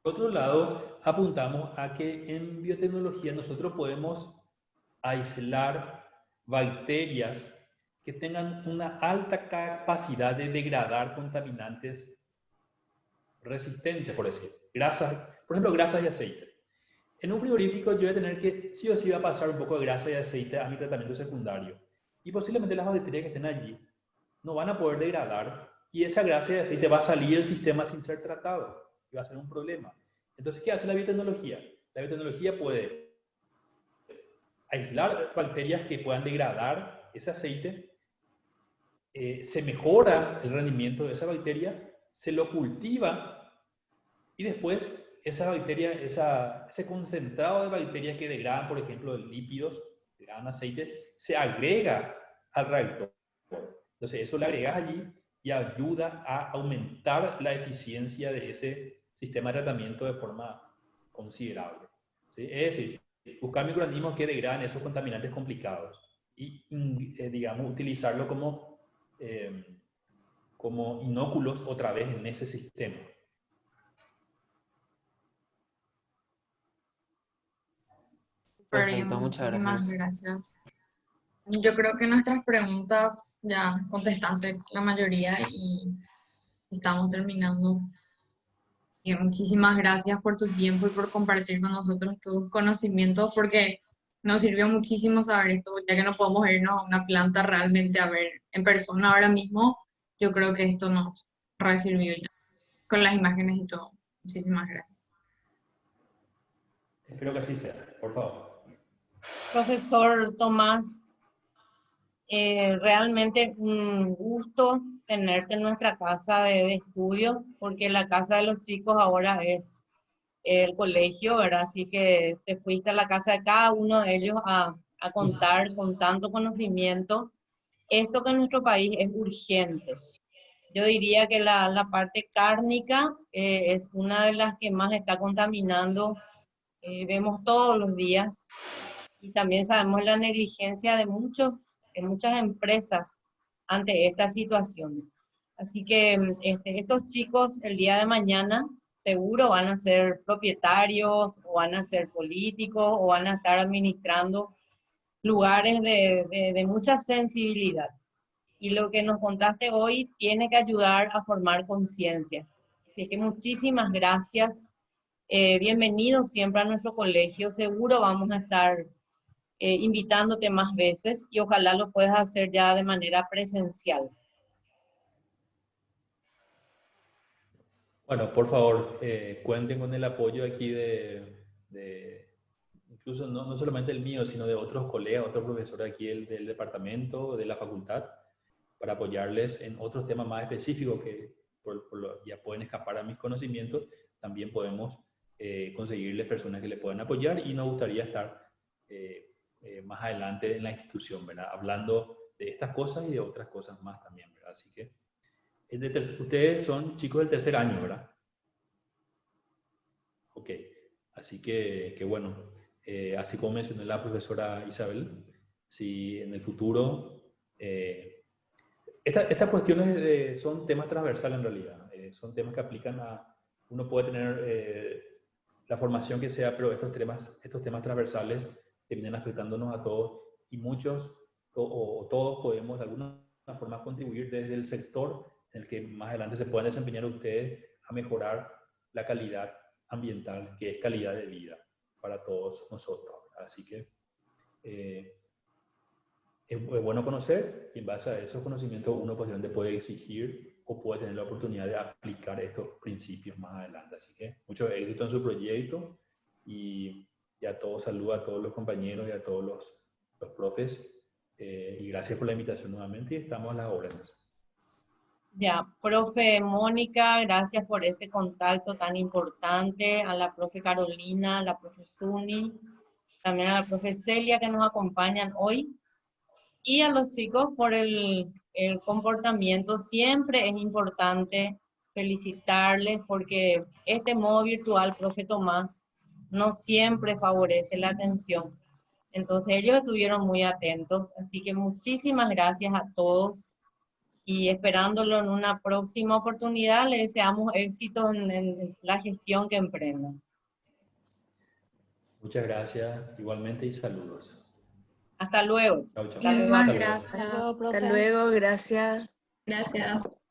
Por otro lado, apuntamos a que en biotecnología nosotros podemos aislar bacterias que tengan una alta capacidad de degradar contaminantes resistentes, por decir, grasas, por ejemplo, grasas y aceite. En un frigorífico yo voy a tener que, sí o sí, va a pasar un poco de grasa y aceite a mi tratamiento secundario. Y posiblemente las bacterias que estén allí no van a poder degradar y esa grasa y aceite va a salir del sistema sin ser tratado y va a ser un problema. Entonces, ¿qué hace la biotecnología? La biotecnología puede aislar bacterias que puedan degradar ese aceite, se mejora el rendimiento de esa bacteria, se lo cultiva y después esa bacteria, ese concentrado de bacterias que degradan, por ejemplo, lípidos, degradan aceite, se agrega al reactor. Entonces eso le agregas allí y ayuda a aumentar la eficiencia de ese sistema de tratamiento de forma considerable, ¿sí? Es decir, buscar microorganismos que degradan esos contaminantes complicados y, digamos, utilizarlo como inóculos otra vez en ese sistema. Perfecto, muchas Muchísimas gracias. gracias. Yo creo que nuestras preguntas ya contestaste la mayoría y estamos terminando. Y muchísimas gracias por tu tiempo y por compartir con nosotros tus conocimientos, porque nos sirvió muchísimo saber esto, ya que no podemos irnos a una planta realmente a ver en persona ahora mismo. Yo creo que esto nos sirvió ya, con las imágenes y todo. Muchísimas gracias. Espero que así sea, por favor. Profesor Tomás, realmente un gusto tenerte en nuestra casa de estudio, porque la casa de los chicos ahora es el colegio, ¿verdad? Así que te fuiste a la casa de cada uno de ellos a contar con tanto conocimiento. Esto que en nuestro país es urgente. Yo diría que la parte cárnica es una de las que más está contaminando, vemos todos los días. Y también sabemos la negligencia de muchas empresas ante esta situación. Así que estos chicos el día de mañana seguro van a ser propietarios o van a ser políticos o van a estar administrando lugares de mucha sensibilidad. Y lo que nos contaste hoy tiene que ayudar a formar conciencia. Así que muchísimas gracias. bienvenido siempre a nuestro colegio. Seguro vamos a estar invitándote más veces y ojalá lo puedas hacer ya de manera presencial. Bueno, por favor, cuenten con el apoyo aquí incluso no solamente el mío, sino de otros colegas, otros profesores aquí del departamento, de la facultad, para apoyarles en otros temas más específicos que ya pueden escapar a mis conocimientos. También podemos conseguirles personas que le puedan apoyar y nos gustaría estar más adelante en la institución, ¿verdad? Hablando de estas cosas y de otras cosas más también, ¿verdad? Así que ustedes son chicos del tercer año, ¿verdad? Ok, así que bueno, así como mencionó la profesora Isabel, si en el futuro, estas cuestiones son temas transversales en realidad, son temas que aplican uno puede tener la formación que sea, pero estos temas transversales terminan afectándonos a todos y muchos o todos podemos de alguna forma contribuir desde el sector en el que más adelante se puedan desempeñar ustedes a mejorar la calidad ambiental, que es calidad de vida para todos nosotros. Así que es bueno conocer y en base a esos conocimientos uno posiblemente puede exigir o puede tener la oportunidad de aplicar estos principios más adelante. Así que mucho éxito en su proyecto y a todos, saludo a todos los compañeros y a todos los profes y gracias por la invitación nuevamente y estamos a las órdenes. Ya, profe Mónica, gracias por este contacto tan importante, a la profe Carolina, a la profe Suni, también a la profe Celia que nos acompañan hoy, y a los chicos por el comportamiento. Siempre es importante felicitarles porque este modo virtual, profe Tomás, no siempre favorece la atención. Entonces ellos estuvieron muy atentos, así que muchísimas gracias a todos. Y esperándolo en una próxima oportunidad, le deseamos éxito en la gestión que emprendan. Muchas gracias, igualmente y saludos. Hasta luego. Chao, chao. Hasta luego. Muchísimas Hasta luego. gracias. Hasta luego, profe. Hasta luego, gracias. Gracias.